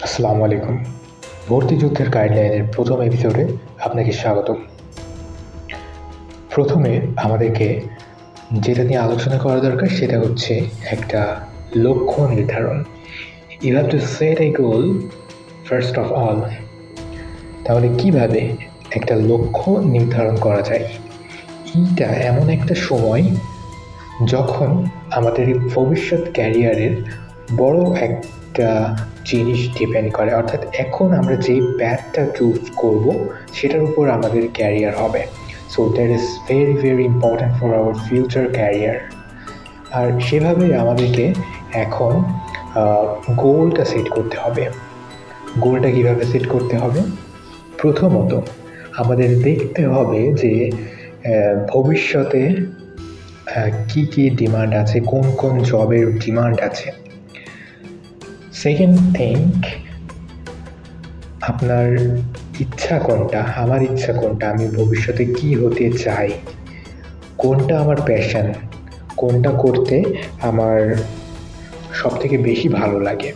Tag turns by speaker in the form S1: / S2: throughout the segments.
S1: আসসালামু আলাইকুম। ভর্তি যুদ্ধের গাইডলাইনের প্রথম এপিসোডে আপনাকে স্বাগতম। প্রথমে আমাদেরকে যেটা নিয়ে আলোচনা করা দরকার সেটা হচ্ছে একটা লক্ষ্য নির্ধারণ। You have to set a goal first of all. তাহলে কিভাবে একটা লক্ষ্য নির্ধারণ করা যায়? এইটা এমন একটা সময় যখন আমাদের ভবিষ্যৎ ক্যারিয়ারের বড় একটা জিনিস ডিপেন্ড করে, অর্থাৎ এখন আমরা যে প্যাথটা চুজ করব সেটার উপর আমাদের ক্যারিয়ার হবে। So that is very very important for our future career. আর সেভাবে আমাদেরকে এখন গোলটা সেট করতে হবে। গোলটা কীভাবে সেট করতে হবে? প্রথমত আমাদের দেখতে হবে যে ভবিষ্যতে কী কী ডিমান্ড আছে, কোন কোন জবের ডিমান্ড আছে। সেকেন্ড থিং, আপনার ইচ্ছা কোনটা, আমার ইচ্ছা কোনটা, আমি ভবিষ্যতে কী হতে চাই, কোনটা আমার প্যাশন, কোনটা করতে আমার সবথেকে বেশি ভালো লাগে,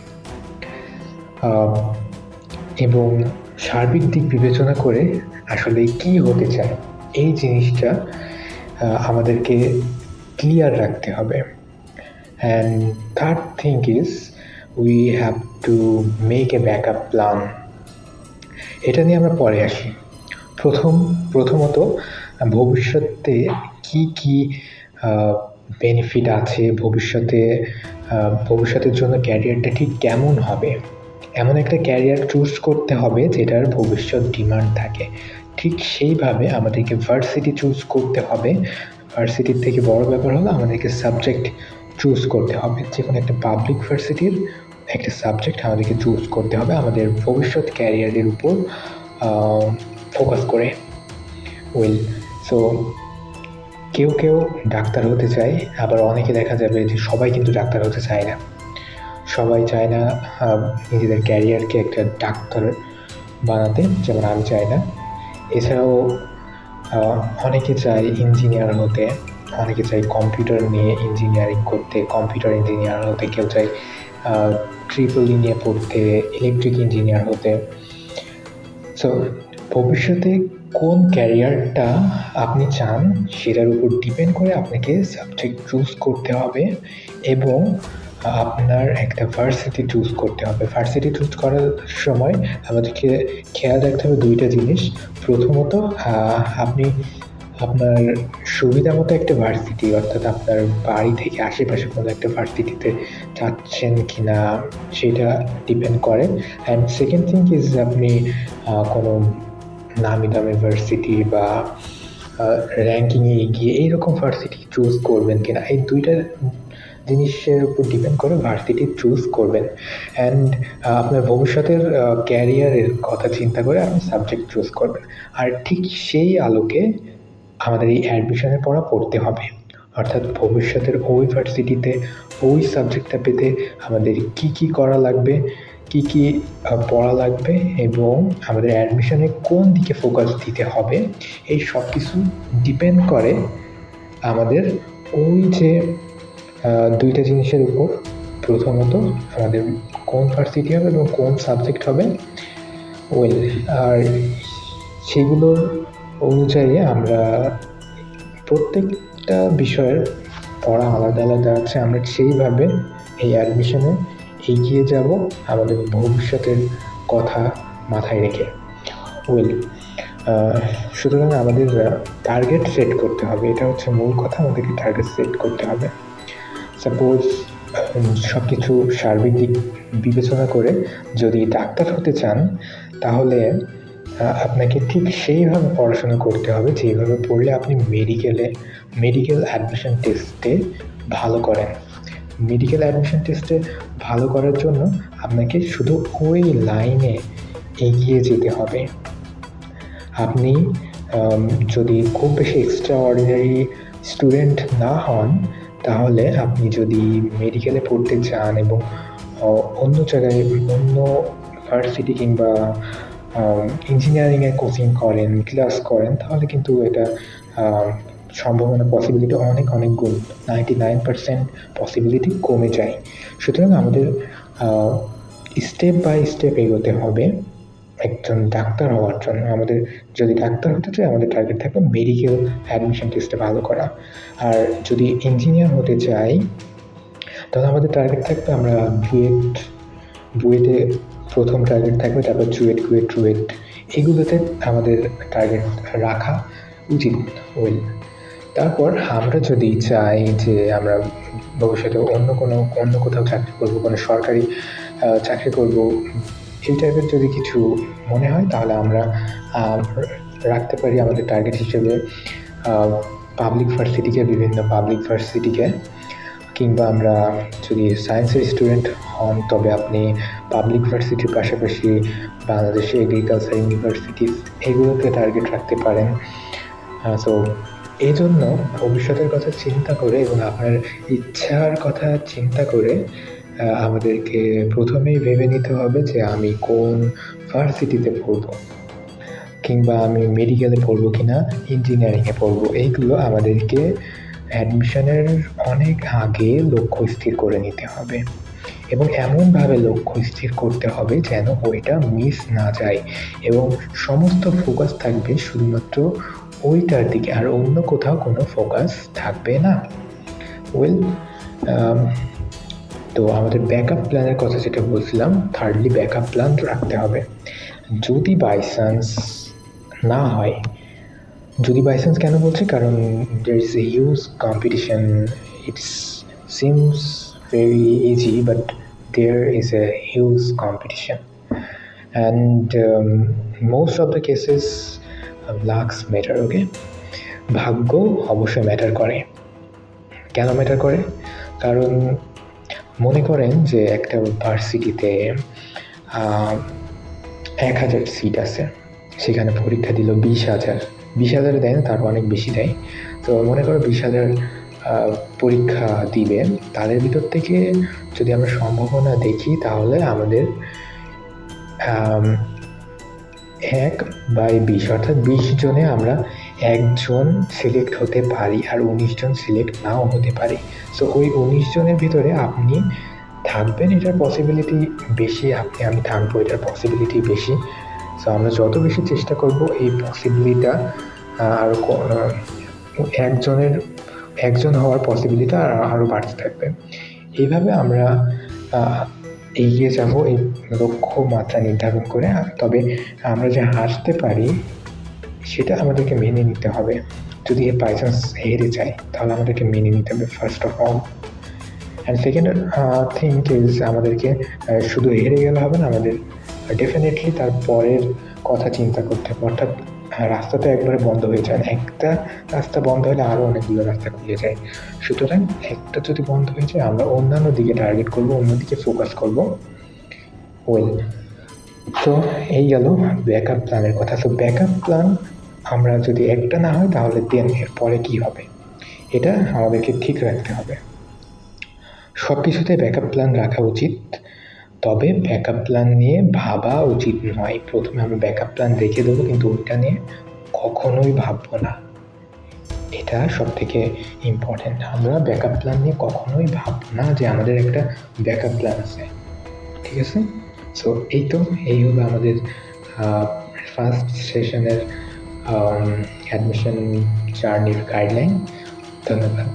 S1: এবং সার্বিক দিক বিবেচনা করে আসলে কী হতে চাই এই জিনিসটা আমাদেরকে ক্লিয়ার রাখতে হবে। And third thing is we have to make a backup plan. এটা নিয়ে আমরা পরে আসি। প্রথমত ভবিষ্যতে কি কি বেনিফিট আছে, ভবিষ্যতের জন্য ক্যারিয়ারটা ঠিক কেমন হবে, এমন একটা ক্যারিয়ার চুজ করতে হবে যেটার ভবিষ্যৎ ডিমান্ড থাকে। ঠিক সেইভাবে আমাদেরকে ভার্সিটি চুজ করতে হবে। ভার্সিটির থেকে বড় ব্যাপার হলো আমাদেরকে সাবজেক্ট চুজ করতে হবে। যে কোনো একটা পাবলিক ভার্সিটির একটা সাবজেক্ট আমাদেরকে চুজ করতে হবে আমাদের ভবিষ্যৎ ক্যারিয়ারের উপর ফোকাস করে। সো কেউ ডাক্তার হতে চায়, আবার অনেকে দেখা যাবে যে সবাই কিন্তু ডাক্তার হতে চায় না। সবাই চায় না নিজেদের ক্যারিয়ারকে একটা ডাক্তার বানাতে, যেমন আমি চাই না। এছাড়াও অনেকে চায় ইঞ্জিনিয়ার হতে, অনেকে চায় কম্পিউটার নিয়ে ইঞ্জিনিয়ারিং করতে, কম্পিউটার ইঞ্জিনিয়ার হতে, কেউ চায় ট্রিপল ই নিয়ে পড়তে, ইলেকট্রিক ইঞ্জিনিয়ার হতে। সো ভবিষ্যতে কোন ক্যারিয়ারটা আপনি চান সেটার উপর ডিপেন্ড করে আপনাকে সাবজেক্ট চুজ করতে হবে এবং আপনার একটা ভার্সিটি চুজ করতে হবে। ভার্সিটি চুজ করার সময় আমাদেরকে খেয়াল রাখতে হবে দুইটা জিনিস। প্রথমত আপনি আপনার সুবিধা মতো একটা ভার্সিটি, অর্থাৎ আপনার বাড়ি থেকে আশেপাশে কোনো একটা ভার্সিটিতে চাচ্ছেন কি না সেটা ডিপেন্ড করে। অ্যান্ড সেকেন্ড থিং ইজ আপনি কোনো নামি দামি ভার্সিটি বা র্যাঙ্কিংয়ে এগিয়ে এইরকম ভার্সিটি চুজ করবেন কিনা, এই দুইটা জিনিসের উপর ডিপেন্ড করে ভার্সিটি চুজ করবেন। অ্যান্ড আপনার ভবিষ্যতের ক্যারিয়ারের কথা চিন্তা করে আপনি সাবজেক্ট চুজ করবেন। আর ঠিক সেই আলোকে আমাদের এই অ্যাডমিশনের পড়া পড়তে হবে, অর্থাৎ ভবিষ্যতের ওই ভার্সিটিতে ওই সাবজেক্টটা পেতে আমাদের কি কি করা লাগবে, কি কি পড়া লাগবে এবং আমাদের অ্যাডমিশনে কোন দিকে ফোকাস দিতে হবে, এই সব কিছু ডিপেন্ড করে আমাদের ওই যে দুইটা জিনিসের উপর। প্রথমত আমাদের কোন ভার্সিটি হবে এবং কোন সাবজেক্ট হবে, আর সেগুলোর অনুযায়ী আমরা প্রত্যেকটা বিষয়ের পড়া আলাদা আলাদা আছে, আমরা সেইভাবে এই অ্যাডমিশনে এগিয়ে যাব আমাদের ভবিষ্যতের কথা মাথায় রেখে। সুতরাং আমাদের টার্গেট সেট করতে হবে, এটা হচ্ছে মূল কথা। আমাদেরকে টার্গেট সেট করতে হবে। সাপোজ সব কিছু সার্বিক দিক বিবেচনা করে যদি ডাক্তার হতে চান, তাহলে আপনাকে ঠিক সেইভাবে পড়াশোনা করতে হবে যেভাবে পড়লে আপনি মেডিকেল অ্যাডমিশন টেস্টে ভালো করেন। মেডিকেল অ্যাডমিশন টেস্টে ভালো করার জন্য আপনাকে শুধু ওই লাইনে এগিয়ে যেতে হবে। আপনি যদি খুব বেশি এক্সট্রা অর্ডিনারি স্টুডেন্ট না হন, তাহলে আপনি যদি মেডিকেলে পড়তে চান এবং অন্য জায়গায় অন্য ভার্সিটি কিংবা ইঞ্জিনিয়ারিংয়ে কোচিং করেন, ক্লাস করেন, তাহলে কিন্তু এটা সম্ভাবনা পসিবিলিটি অনেক গুণ, 99% পসিবিলিটি কমে যায়। সুতরাং আমাদের স্টেপ বাই স্টেপ এগোতে হবে একজন ডাক্তার হওয়ার জন্য। আমাদের যদি ডাক্তার হতে চাই, আমাদের টার্গেট থাকবে মেডিকেল অ্যাডমিশন টেস্টে ভালো করা। আর যদি ইঞ্জিনিয়ার হতে চাই, তাহলে আমাদের টার্গেট থাকবে আমরা বুয়েটে প্রথম টার্গেট থাকবে, তারপর চুয়েট, কুয়েট, রুয়েট, এগুলোতে আমাদের টার্গেট রাখা উচিত। তারপর আমরা যদি চাই যে আমরা ভবিষ্যতে অন্য কোথাও চাকরি করবো, কোনো সরকারি চাকরি করবো, এই টাইপের যদি কিছু মনে হয়, তাহলে আমরা রাখতে পারি আমাদের টার্গেট হিসেবে পাবলিক ভার্সিটিকে, বিভিন্ন পাবলিক ভার্সিটিকে। কিংবা আমরা যদি সায়েন্সের স্টুডেন্ট হন, তবে আপনি পাবলিক ভার্সিটির পাশাপাশি বাংলাদেশে এগ্রিকালচার ইউনিভার্সিটিস, এগুলোকে টার্গেট রাখতে পারেন। সো এই জন্য ভবিষ্যতের কথা চিন্তা করে এবং আপনার ইচ্ছার কথা চিন্তা করে আমাদেরকে প্রথমেই ভেবে নিতে হবে যে আমি কোন ভার্সিটিতে পড়বো, কিংবা আমি মেডিকেলে পড়বো কিনা, ইঞ্জিনিয়ারিংয়ে পড়বো। এইগুলো আমাদেরকে অ্যাডমিশনের অনেক আগে লক্ষ্য স্থির করে নিতে হবে এবং এমনভাবে লক্ষ্য স্থির করতে হবে যেন ওইটা মিস না যায় এবং সমস্ত ফোকাস থাকবে শুধুমাত্র ওইটার দিকে, আর অন্য কোথাও কোনো ফোকাস থাকবে না। তো আমাদের ব্যাকআপ প্ল্যানের কথা যেটা বলছিলাম, থার্ডলি ব্যাকআপ প্ল্যান রাখতে হবে। যদি বাই চান্স না হয়, যদি বাই চান্স কেন বলছি, কারণ there is a huge competition. It seems very easy, but there is a huge competition, and most of the cases lucks matter. Okay, ভাগ্য অবশ্যই ম্যাটার করে। কেন ম্যাটার করে? কারণ মনে করেন যে একটা ভার্সিটিতে 1000 সিট আছে, সেখানে পরীক্ষা দিল 20,000 দেয় না, তার অনেক বেশি দেয়। তো মনে করো 20,000 পরীক্ষা দিবে, তাদের ভিতর থেকে যদি আমরা সম্ভাবনা দেখি, তাহলে আমাদের 1/20 অর্থাৎ 20 জনে আমরা 1 জন সিলেক্ট হতে পারি, আর 19 জন সিলেক্ট নাও হতে পারি। সো ওই 19 জনের ভিতরে আপনি থাকবেন, এটার পসিবিলিটি বেশি, আমি থাকবো, এটার পসিবিলিটি বেশি। সো আমরা যত বেশি চেষ্টা করব এই পসিবিলিটিটা আরও একজন হওয়ার পসিবিলিটিটা আরও বাড়তে থাকবে। এইভাবে আমরা এগিয়ে যাব এই লক্ষ্য মাত্রা নির্ধারণ করে। তবে আমরা যে হারতে পারি সেটা আমাদেরকে মেনে নিতে হবে। যদি বাই চান্স হেরে যাই, তাহলে আমাদেরকে মেনে নিতে হবে first of all. And second thing is, আমাদেরকে শুধু হেরে গেলে হবে না, আমাদের ডেফিনেটলি তার পরের কথা চিন্তা করতে হবে। অর্থাৎ রাস্তা তো একবারে বন্ধ হয়ে যায় না, একটা রাস্তা বন্ধ হলে আরও অনেকগুলো রাস্তা খুলে যায়। সুতরাং একটা যদি বন্ধ হয়ে যায়, আমরা অন্যান্য দিকে টার্গেট করবো, অন্যদিকে ফোকাস করবো। তো এই গেল ব্যাকআপ প্ল্যানের কথা। তো ব্যাকআপ প্ল্যান আমরা যদি একটা না হয়, তাহলে দেন এর পরে কী হবে, এটা আমাদেরকে ঠিক রাখতে হবে। সব কিছুতে ব্যাকআপ প্ল্যান রাখা উচিত, তবে ব্যাকআপ প্ল্যান নিয়ে ভাবা উচিত নয়। প্রথমে আমরা ব্যাকআপ প্ল্যান রেখে দেবো, কিন্তু ওইটা নিয়ে কখনোই ভাববো না। এটা সবথেকে ইম্পর্টেন্ট। আমরা ব্যাকআপ প্ল্যান নিয়ে কখনোই ভাববো না যে আমাদের একটা ব্যাকআপ প্ল্যান আছে। ঠিক আছে? সো এই হলো আমাদের ফার্স্ট সেশনের অ্যাডমিশন জার্নির গাইডলাইন। ধন্যবাদ।